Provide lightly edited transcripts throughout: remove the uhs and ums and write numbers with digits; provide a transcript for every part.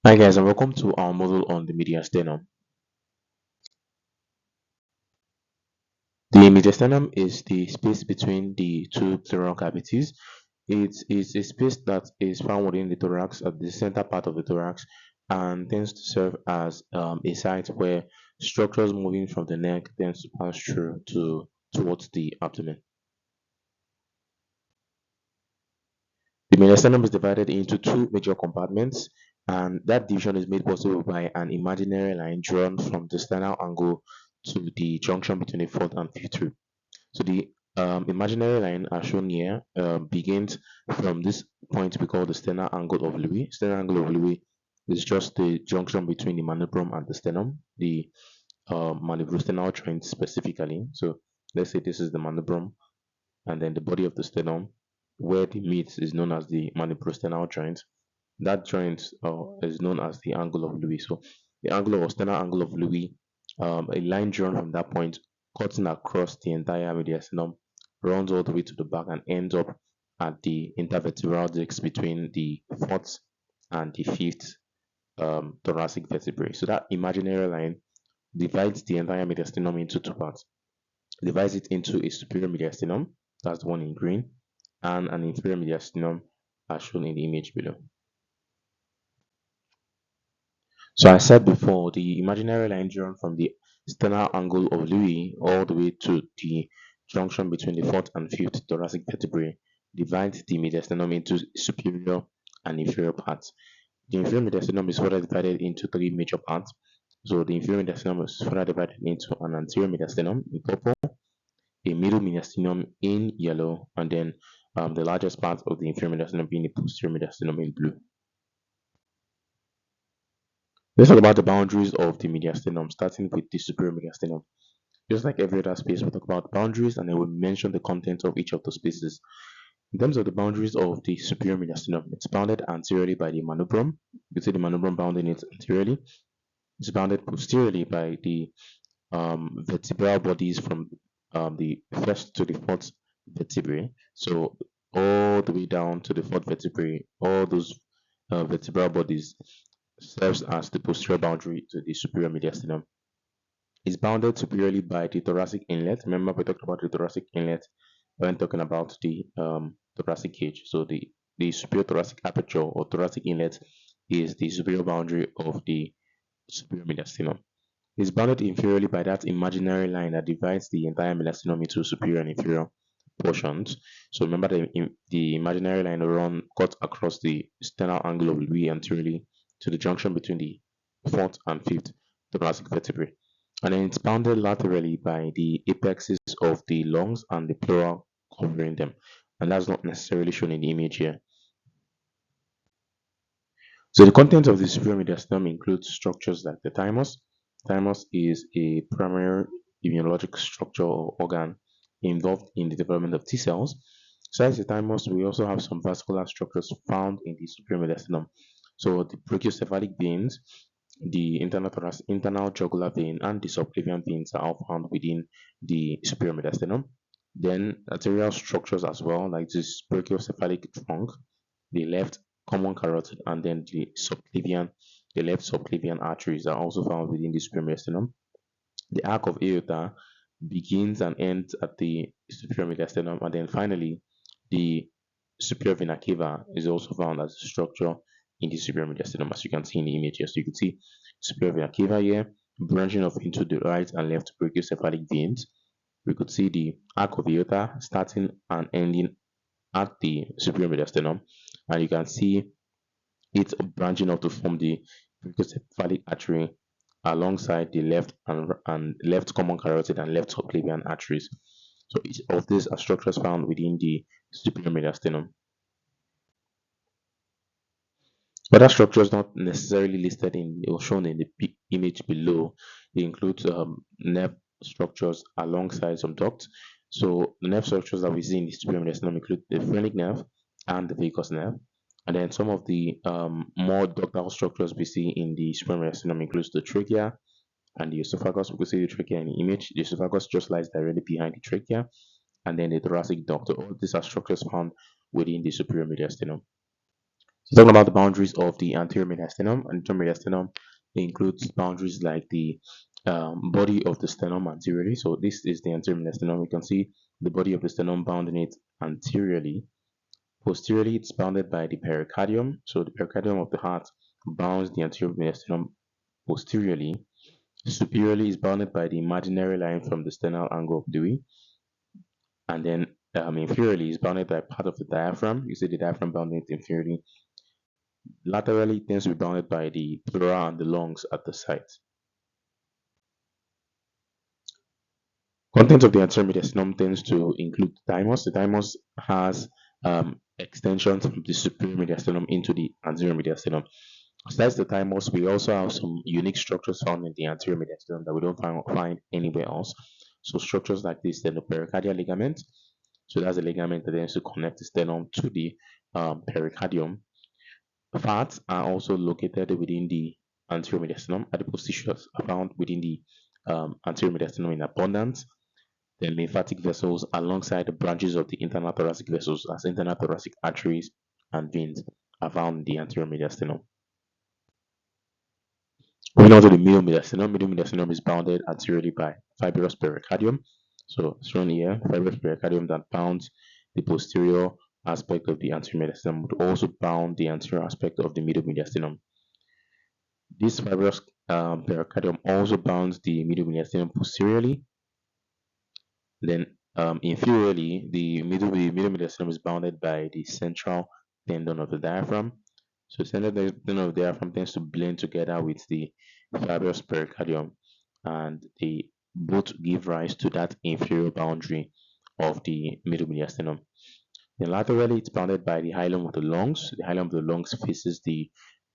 Hi guys, and welcome to our model on the mediastinum. The mediastinum is the space between the two pleural cavities. It is a space that is found within the thorax at the center part of the thorax and tends to serve as a site where structures moving from the neck tends to pass through towards the abdomen. The mediastinum is divided into two major compartments, and that division is made possible by an imaginary line drawn from the sternal angle to the junction between the fourth and fifth rib. So the imaginary line, as shown here, begins from this point we call the sternal angle of Louis. Sternal angle of Louis is just the junction between the manubrum and the sternum, the manubrosternal joint specifically. So let's say this is the manubrum, and then the body of the sternum, where the meet is known as the manubrosternal joint. That joint is known as the angle of Louis. So the angle or sternal angle of Louis, a line drawn from that point, cutting across the entire mediastinum, runs all the way to the back and ends up at the intervertebral disc between the fourth and the fifth thoracic vertebrae. So that imaginary line divides the entire mediastinum into two parts. Divides it into a superior mediastinum, that's the one in green, and an inferior mediastinum as shown in the image below. So I said before, the imaginary line drawn from the sternal angle of Louis all the way to the junction between the fourth and fifth thoracic vertebrae divides the mediastinum into superior and inferior parts. The inferior mediastinum is further divided into three major parts. So the inferior mediastinum is further divided into an anterior mediastinum in purple, a middle mediastinum in yellow, and then the largest part of the inferior mediastinum being the posterior mediastinum in blue. Let's talk about the boundaries of the mediastinum, starting with the superior mediastinum. Just like every other space, we'll talk about boundaries and then we'll mention the contents of each of the spaces. In terms of the boundaries of the superior mediastinum, it's bounded anteriorly by the manubrum. You can see the manubrum bounding it anteriorly. It's bounded posteriorly by the vertebral bodies from the first to the fourth vertebrae. So all the way down to the fourth vertebrae, all those vertebral bodies serves as the posterior boundary to the superior mediastinum. It's bounded superiorly by the thoracic inlet. Remember, we talked about the thoracic inlet when talking about the thoracic cage. So the superior thoracic aperture or thoracic inlet is the superior boundary of the superior mediastinum. It's bounded inferiorly by that imaginary line that divides the entire mediastinum into superior and inferior portions. So remember the imaginary line run cut across the sternal angle of Louis anteriorly to the junction between the fourth and fifth thoracic vertebrae. And then it's bounded laterally by the apexes of the lungs and the pleura covering them. And that's not necessarily shown in the image here. So the content of the superior mediastinum includes structures like the thymus. Thymus is a primary immunologic structure or organ involved in the development of T cells. Besides the thymus, we also have some vascular structures found in the superior mediastinum. So the brachiocephalic veins, the internal jugular vein, and the subclavian veins are all found within the superior mediastinum. Then arterial structures as well, like this brachiocephalic trunk, the left common carotid, and then the left subclavian arteries are also found within the superior mediastinum. The arc of aorta begins and ends at the superior mediastinum, and then finally, the superior vena cava is also found as a structure in the superior mediastinum, as you can see in the image here. So you can see superior vena cava here, branching off into the right and left brachiocephalic veins. We could see the arc of aorta starting and ending at the superior mediastinum, and you can see it branching off to form the brachiocephalic artery alongside the left left common carotid and left subclavian arteries. So each of these are structures found within the superior mediastinum. Other structures not necessarily listed in or shown in the image below include nerve structures alongside some ducts. So the nerve structures that we see in the superior mediastinum include the phrenic nerve and the vagus nerve. And then some of the more ductal structures we see in the superior mediastinum includes the trachea and the esophagus. We can see the trachea in the image. The esophagus just lies directly behind the trachea, and then the thoracic duct. All these are structures found within the superior mediastinum. So talking about the boundaries of the anterior mediastinum, anterior mediastinum includes boundaries like the body of the sternum anteriorly. So this is the anterior mediastinum. You can see the body of the sternum bounding it anteriorly. Posteriorly, it's bounded by the pericardium. So the pericardium of the heart bounds the anterior mediastinum posteriorly. Superiorly is bounded by the imaginary line from the sternal angle of Dewey. And then inferiorly is bounded by part of the diaphragm. You see the diaphragm bounding it inferiorly. Laterally, it tends to be bounded by the pleura and the lungs at the site. Contents of the anterior mediastinum tends to include the thymus. The thymus has extensions from the superior mediastinum into the anterior mediastinum. Besides the thymus, we also have some unique structures found in the anterior mediastinum that we don't find anywhere else. So structures like the sternopericardial ligament. So that's a ligament that tends to connect the sternum to the pericardium. Fats are also located within the anterior mediastinum. Adipose tissues are found within the anterior mediastinum in abundance. The lymphatic vessels alongside the branches of the internal thoracic vessels as internal thoracic arteries and veins are found in the anterior mediastinum. Moving on to the middle mediastinum. Middle mediastinum is bounded anteriorly by fibrous pericardium. So shown here, fibrous pericardium that bounds the posterior aspect of the anterior mediastinum would also bound the anterior aspect of the middle mediastinum. This fibrous pericardium also bounds the middle mediastinum posteriorly. Then inferiorly, the middle mediastinum is bounded by the central tendon of the diaphragm. So central tendon of the diaphragm tends to blend together with the fibrous pericardium, and they both give rise to that inferior boundary of the middle mediastinum. Then laterally, it's bounded by the hilum of the lungs. The hilum of the lungs faces the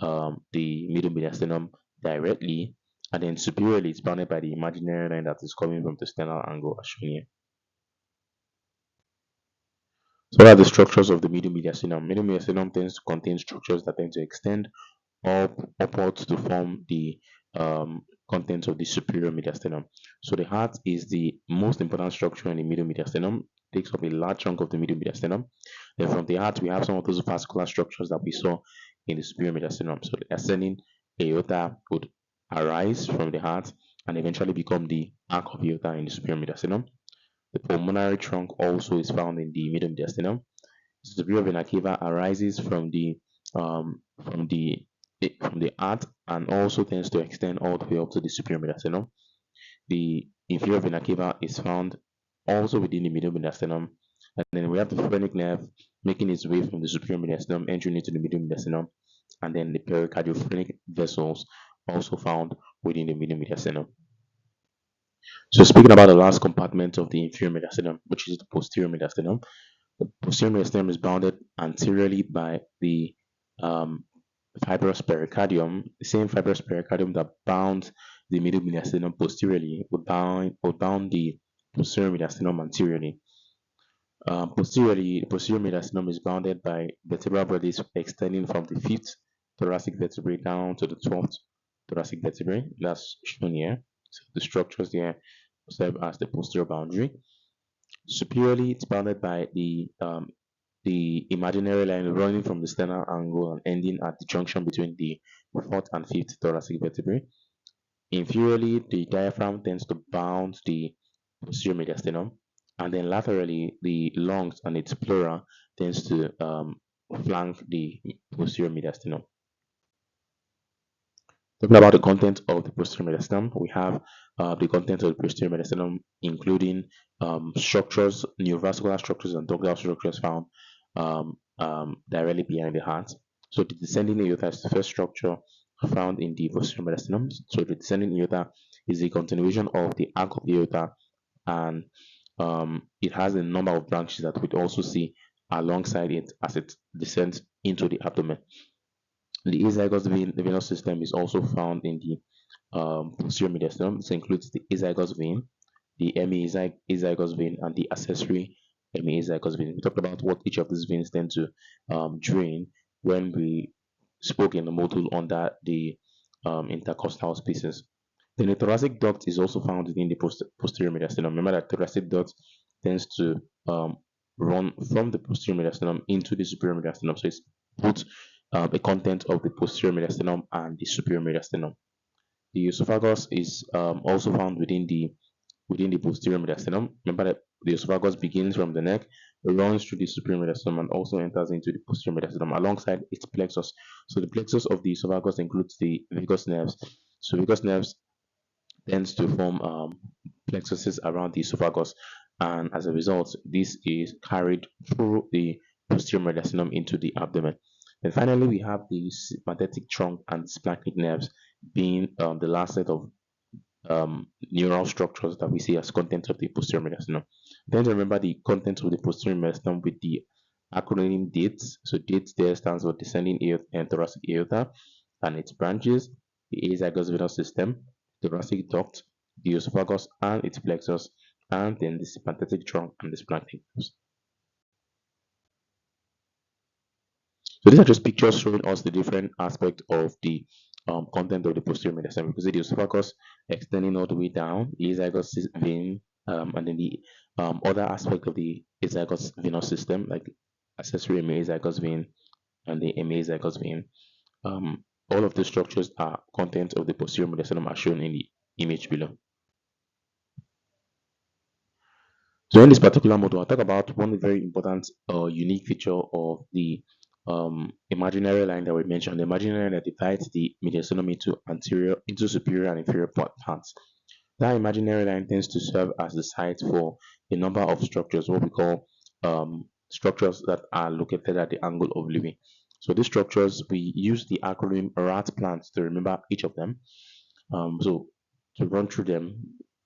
middle mediastinum directly, and then superiorly, it's bounded by the imaginary line that is coming from the sternal angle as shown here. So what are the structures of the middle mediastinum? Middle mediastinum tends to contain structures that tend to extend upwards to form the contents of the superior mediastinum. So the heart is the most important structure in the middle mediastinum. It takes up a large chunk of the middle mediastinum. Then from the heart, we have some of those vascular structures that we saw in the superior mediastinum. So the ascending aorta would arise from the heart and eventually become the arc of aorta in the superior mediastinum. The pulmonary trunk also is found in the middle mediastinum. The superior vena cava arises um, from the from the heart and also tends to extend all the way up to the superior mediastinum. The inferior vena cava is found also within the middle mediastinum, and then we have the phrenic nerve making its way from the superior mediastinum entering into the middle mediastinum, and then the pericardiophonic vessels also found within the middle mediastinum. So speaking about the last compartment of the inferior mediastinum, which is the posterior mediastinum, the posterior mediastinum is bounded anteriorly by the um, fibrous pericardium. The same fibrous pericardium that bounds the middle mediastinum posteriorly would bound the posterior mediastinum anteriorly. Posteriorly, the posterior mediastinum is bounded by vertebral bodies extending from the fifth thoracic vertebrae down to the 12th thoracic vertebrae. That's shown here. So the structures there serve as the posterior boundary. Superiorly, it's bounded by the imaginary line running from the sternal angle and ending at the junction between the fourth and fifth thoracic vertebrae. Inferiorly, the diaphragm tends to bound the posterior mediastinum, and then laterally, the lungs and its pleura tends to flank the posterior mediastinum. Talking about the content of the posterior mediastinum, we have the content of the posterior mediastinum, including structures, neovascular structures, and ductal structures found directly behind the heart. So the descending aorta is the first structure found in the posterior mediastinum. So the descending aorta is a continuation of the arc of the aorta, and it has a number of branches that we'd also see alongside it as it descends into the abdomen. The azygous vein, the venous system, is also found in the posterior mediastinum. This includes the azygous vein, the hemiazygous vein, and the accessory hemiazygous vein. We talked about what each of these veins tend to drain when we spoke in the module under the intercostal spaces. Then the thoracic duct is also found within the posterior mediastinum. Remember that thoracic duct tends to run from the posterior mediastinum into the superior mediastinum. So it's both the content of the posterior mediastinum and the superior mediastinum. The esophagus is also found within the posterior mediastinum. Remember that the esophagus begins from the neck, runs through the superior mediastinum, and also enters into the posterior mediastinum alongside its plexus. So the plexus of the esophagus includes the vagus nerves. So vagus nerves tends to form plexuses around the esophagus, and as a result, this is carried through the posterior mediastinum into the abdomen. And finally, we have the sympathetic trunk and splanchnic nerves being the last set of neural structures that we see as contents of the posterior mediastinum. Then remember the contents of the posterior mediastinum with the acronym DATES. So DATES there stands for descending aorta and thoracic aorta and its branches, the azygos venous system, thoracic duct, the esophagus and its plexus, and then the sympathetic trunk and the splanchnic nerves. So these are just pictures showing us the different aspect of the content of the posterior mediastinum. You can see the esophagus extending all the way down, the azygos vein, and then the other aspect of the azygos venous system, like accessory hemiazygos vein and the hemiazygos vein. All of the structures are contents of the posterior mediastinum as shown in the image below. So in this particular model, I'll talk about one very important unique feature of the imaginary line that we mentioned. The imaginary line that divides the mediastinum into superior and inferior parts. That imaginary line tends to serve as the site for a number of structures, what we call structures that are located at the angle of living. So these structures, we use the acronym RAT plans to remember each of them. So to run through them,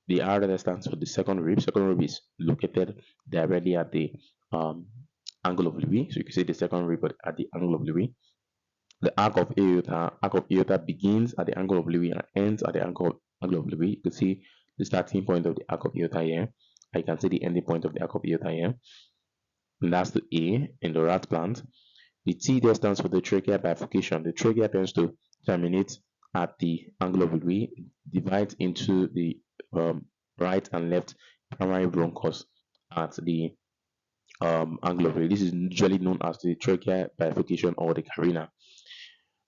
the R that stands for the second rib. Second rib is located directly at the angle of Louis. So you can see the second rib at the angle of Louis. The arc of aorta begins at the angle of Louis and ends at the angle of Louis. You can see the starting point of the arc of aorta here. I can see the ending point of the arc of aorta here. And that's the A in the rat plant. The T there stands for the trachea bifurcation. The trachea tends to terminate at the angle of Louis, divides into the right and left primary bronchus at the angle of Louis. This is usually known as the trachea bifurcation or the carina.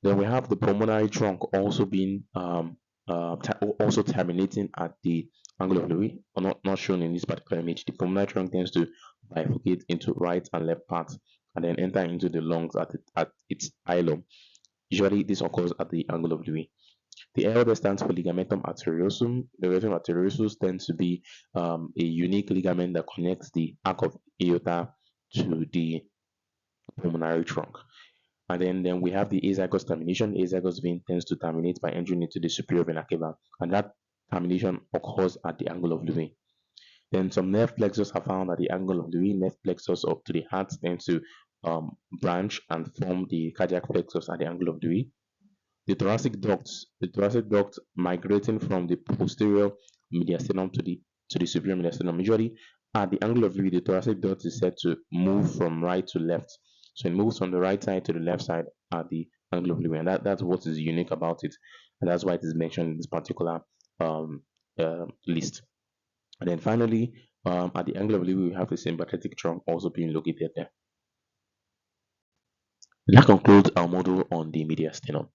Then we have the pulmonary trunk also being also terminating at the angle of Louis, or not shown in this particular image. The pulmonary trunk tends to bifurcate into right and left parts and then enter into the lungs at its hilum. Usually, this occurs at the angle of Louis. The L there stands for ligamentum arteriosum. The ligamentum arteriosus tends to be a unique ligament that connects the arc of aorta to the pulmonary trunk. And then we have the azygos termination. The azygos vein tends to terminate by entering into the superior vena cava, and that termination occurs at the angle of Louis. Then some nerve plexus are found at the angle of Louis. Nerve plexus up to the heart tends to branch and form the cardiac plexus at the angle of Louis. The thoracic duct migrating from the posterior mediastinum to the superior mediastinum. Usually, at the angle of Louis, the thoracic duct is said to move from right to left. So it moves from the right side to the left side at the angle of Louis, and that's what is unique about it, and that's why it is mentioned in this particular list. And then finally, at the angle of Louis, we have the sympathetic trunk also being located there. That concludes our module on the mediastinum.